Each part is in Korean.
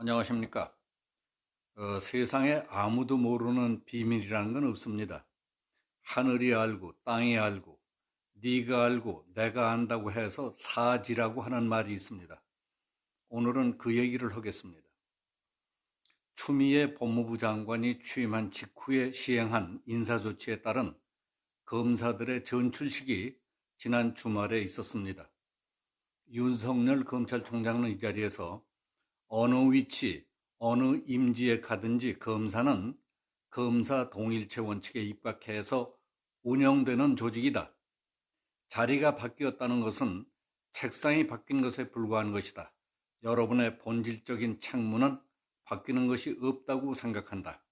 안녕하십니까. 세상에 아무도 모르는 비밀이라는 건 없습니다. 하늘이 알고 땅이 알고 네가 알고 내가 안다고 해서 사지라고 하는 말이 있습니다. 오늘은 그 얘기를 하겠습니다. 추미애 법무부 장관이 취임한 직후에 시행한 인사조치에 따른 검사들의 전출식이 지난 주말에 있었습니다. 윤석열 검찰총장은 이 자리에서 어느 위치, 어느 임지에 가든지 검사는 검사 동일체 원칙에 입각해서 운영되는 조직이다. 자리가 바뀌었다는 것은 책상이 바뀐 것에 불과한 것이다. 여러분의 본질적인 책무는 바뀌는 것이 없다고 생각한다.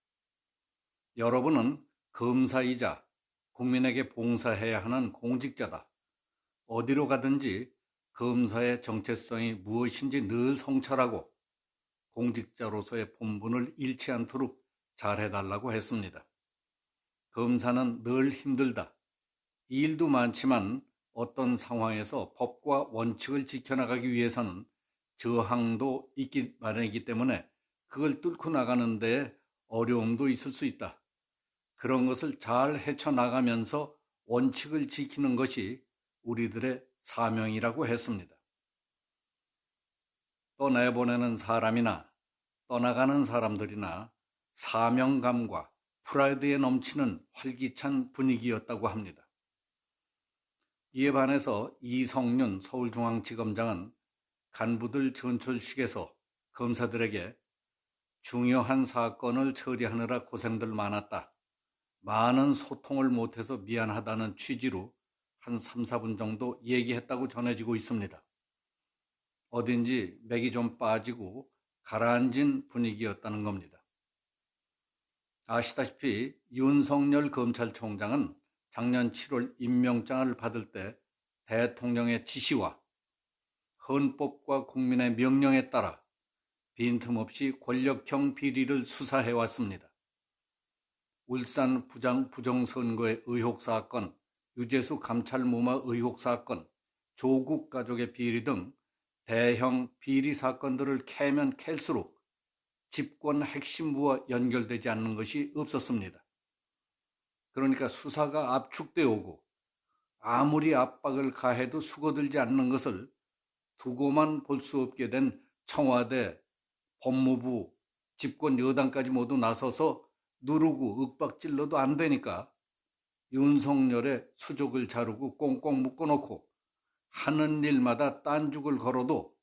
여러분은 검사이자 국민에게 봉사해야 하는 공직자다. 어디로 가든지 검사의 정체성이 무엇인지 늘 성찰하고 공직자로서의 본분을 잃지 않도록 잘해달라고 했습니다. 검사는 늘 힘들다. 일도 많지만 어떤 상황에서 법과 원칙을 지켜나가기 위해서는 저항도 있기 마련이기 때문에 그걸 뚫고 나가는 데 어려움도 있을 수 있다. 그런 것을 잘 헤쳐나가면서 원칙을 지키는 것이 우리들의 사명이라고 했습니다. 떠내보내는 사람이나 떠나가는 사람들이나 사명감과 프라이드에 넘치는 활기찬 분위기였다고 합니다. 이에 반해서 이성윤 서울중앙지검장은 간부들 전출식에서 검사들에게 중요한 사건을 처리하느라 고생들 많았다. 많은 소통을 못해서 미안하다는 취지로 한 3, 4분 정도 얘기했다고 전해지고 있습니다. 어딘지 맥이 좀 빠지고 가라앉은 분위기였다는 겁니다. 아시다시피 윤석열 검찰총장은 작년 7월 임명장을 받을 때 대통령의 지시와 헌법과 국민의 명령에 따라 빈틈없이 권력형 비리를 수사해왔습니다. 울산 부정선거의 의혹 사건, 유재수 감찰 무마 의혹 사건, 조국 가족의 비리 등 대형 비리 사건들을 캐면 캘수록 집권 핵심부와 연결되지 않는 것이 없었습니다. 그러니까 수사가 압축되어 오고 아무리 압박을 가해도 수거들지 않는 것을 두고만 볼 수 없게 된 청와대, 법무부, 집권 여당까지 모두 나서서 누르고 윽박질러도 안 되니까 윤석열의 수족을 자르고 꽁꽁 묶어놓고 하는 일마다 딴죽을 걸어도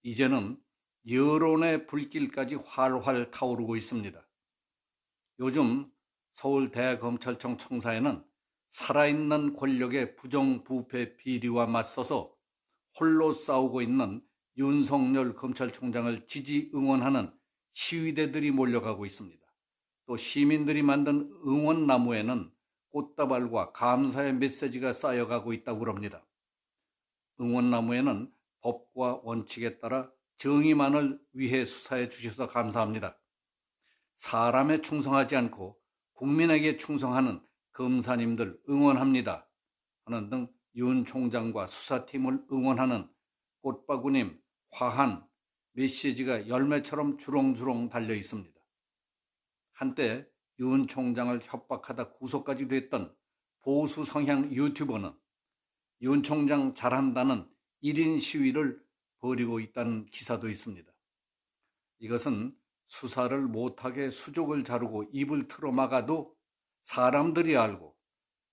이제는 여론의 불길까지 활활 타오르고 있습니다. 요즘 서울대검찰청 청사에는 살아있는 권력의 부정부패 비리와 맞서서 홀로 싸우고 있는 윤석열 검찰총장을 지지 응원하는 시위대들이 몰려가고 있습니다. 또 시민들이 만든 응원나무에는 꽃다발과 감사의 메시지가 쌓여가고 있다고 합니다. 응원나무에는 법과 원칙에 따라 정의만을 위해 수사해 주셔서 감사합니다. 사람에 충성하지 않고 국민에게 충성하는 검사님들 응원합니다. 하는 등 윤 총장과 수사팀을 응원하는 꽃바구님, 화한, 메시지가 열매처럼 주렁주렁 달려 있습니다. 한때 윤 총장을 협박하다 구속까지 됐던 보수 성향 유튜버는 윤 총장 잘한다는 1인 시위를 벌이고 있다는 기사도 있습니다. 이것은 수사를 못하게 수족을 자르고 입을 틀어막아도 사람들이 알고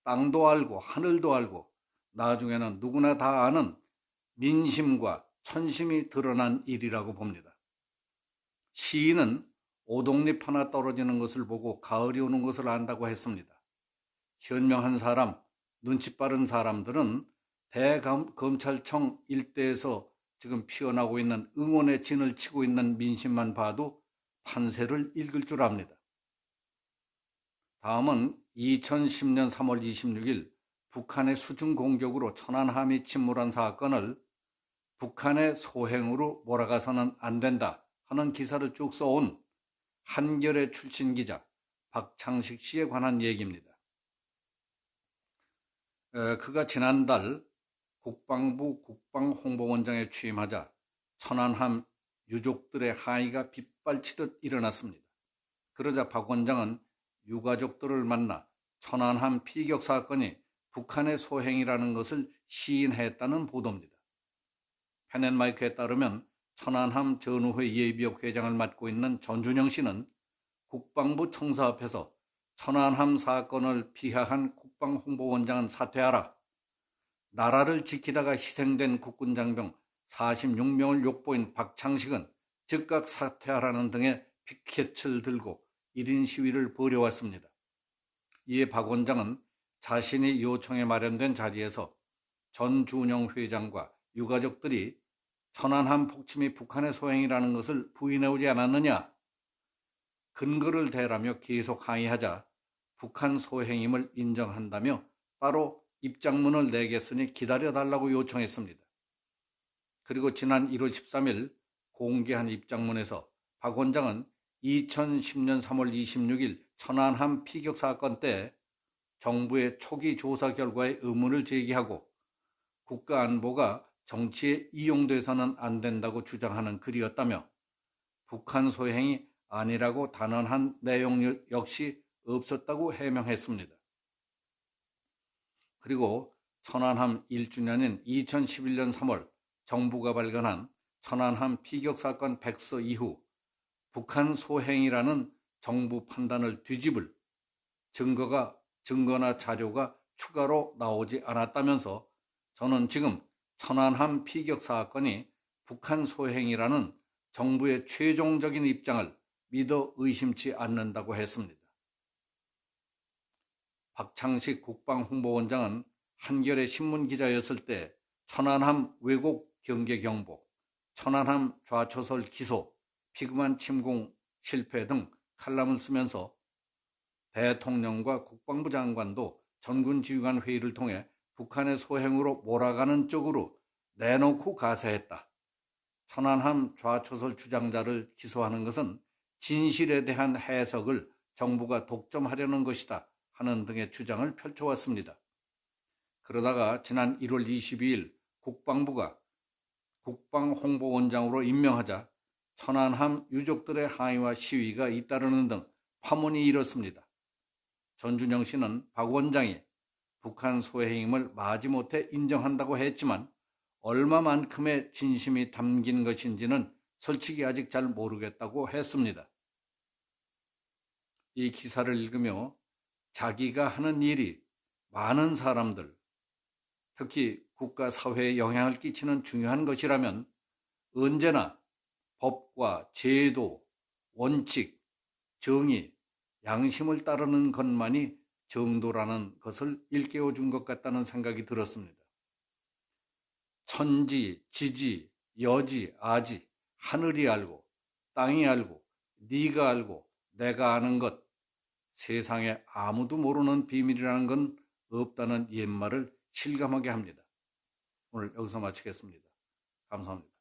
땅도 알고 하늘도 알고 나중에는 누구나 다 아는 민심과 천심이 드러난 일이라고 봅니다. 시인은 오동잎 하나 떨어지는 것을 보고 가을이 오는 것을 안다고 했습니다. 현명한 사람, 눈치 빠른 사람들은 대검찰청 일대에서 지금 피어나고 있는 응원의 진을 치고 있는 민심만 봐도 판세를 읽을 줄 압니다. 다음은 2010년 3월 26일 북한의 수중 공격으로 천안함이 침몰한 사건을 북한의 소행으로 몰아가서는 안 된다 하는 기사를 쭉 써온 한겨레 출신 기자 박창식 씨에 관한 얘기입니다. 그가 지난달 국방부 국방홍보원장에 취임하자 천안함 유족들의 항의가 빗발치듯 일어났습니다. 그러자 박 원장은 유가족들을 만나 천안함 피격 사건이 북한의 소행이라는 것을 시인했다는 보도입니다. 펜앤마이크에 따르면 천안함 전우회 예비역 회장을 맡고 있는 전준영 씨는 국방부 청사 앞에서 천안함 사건을 피하한 국방홍보원장은 사퇴하라, 나라를 지키다가 희생된 국군장병 46명을 욕보인 박창식은 즉각 사퇴하라는 등의 피켓을 들고 1인 시위를 벌여왔습니다. 이에 박 원장은 자신이 요청에 마련된 자리에서 전준영 회장과 유가족들이 천안함 폭침이 북한의 소행이라는 것을 부인해오지 않았느냐, 근거를 대라며 계속 항의하자 북한 소행임을 인정한다며 따로 입장문을 내겠으니 기다려달라고 요청했습니다. 그리고 지난 1월 13일 공개한 입장문에서 박 원장은 2010년 3월 26일 천안함 피격 사건 때 정부의 초기 조사 결과에 의문을 제기하고 국가안보가 정치에 이용돼서는 안 된다고 주장하는 글이었다며 북한 소행이 아니라고 단언한 내용 역시 없었다고 해명했습니다. 그리고 천안함 1주년인 2011년 3월 정부가 발간한 천안함 피격 사건 백서 이후 북한 소행이라는 정부 판단을 뒤집을 증거나 자료가 추가로 나오지 않았다면서 저는 지금 천안함 피격 사건이 북한 소행이라는 정부의 최종적인 입장을 믿어 의심치 않는다고 했습니다. 박창식 국방홍보원장은 한겨레 신문기자였을 때 천안함 왜곡 경계 경보, 천안함 좌초설 기소, 피그만 침공 실패 등 칼럼을 쓰면서 대통령과 국방부 장관도 전군지휘관 회의를 통해 북한의 소행으로 몰아가는 쪽으로 내놓고 가세했다. 천안함 좌초설 주장자를 기소하는 것은 진실에 대한 해석을 정부가 독점하려는 것이다 하는 등의 주장을 펼쳐왔습니다. 그러다가 지난 1월 22일 국방부가 국방홍보원장으로 임명하자 천안함 유족들의 항의와 시위가 잇따르는 등 파문이 일었습니다. 전준영 씨는 박 원장이 북한 소행임을 마지못해 인정한다고 했지만 얼마만큼의 진심이 담긴 것인지는 솔직히 아직 잘 모르겠다고 했습니다. 이 기사를 읽으며 자기가 하는 일이 많은 사람들, 특히 국가 사회에 영향을 끼치는 중요한 것이라면 언제나 법과 제도, 원칙, 정의, 양심을 따르는 것만이 정도라는 것을 일깨워 준 것 같다는 생각이 들었습니다. 천지, 지지, 여지, 아지, 하늘이 알고, 땅이 알고, 네가 알고, 내가 아는 것, 세상에 아무도 모르는 비밀이라는 건 없다는 옛말을 실감하게 합니다. 오늘 여기서 마치겠습니다. 감사합니다.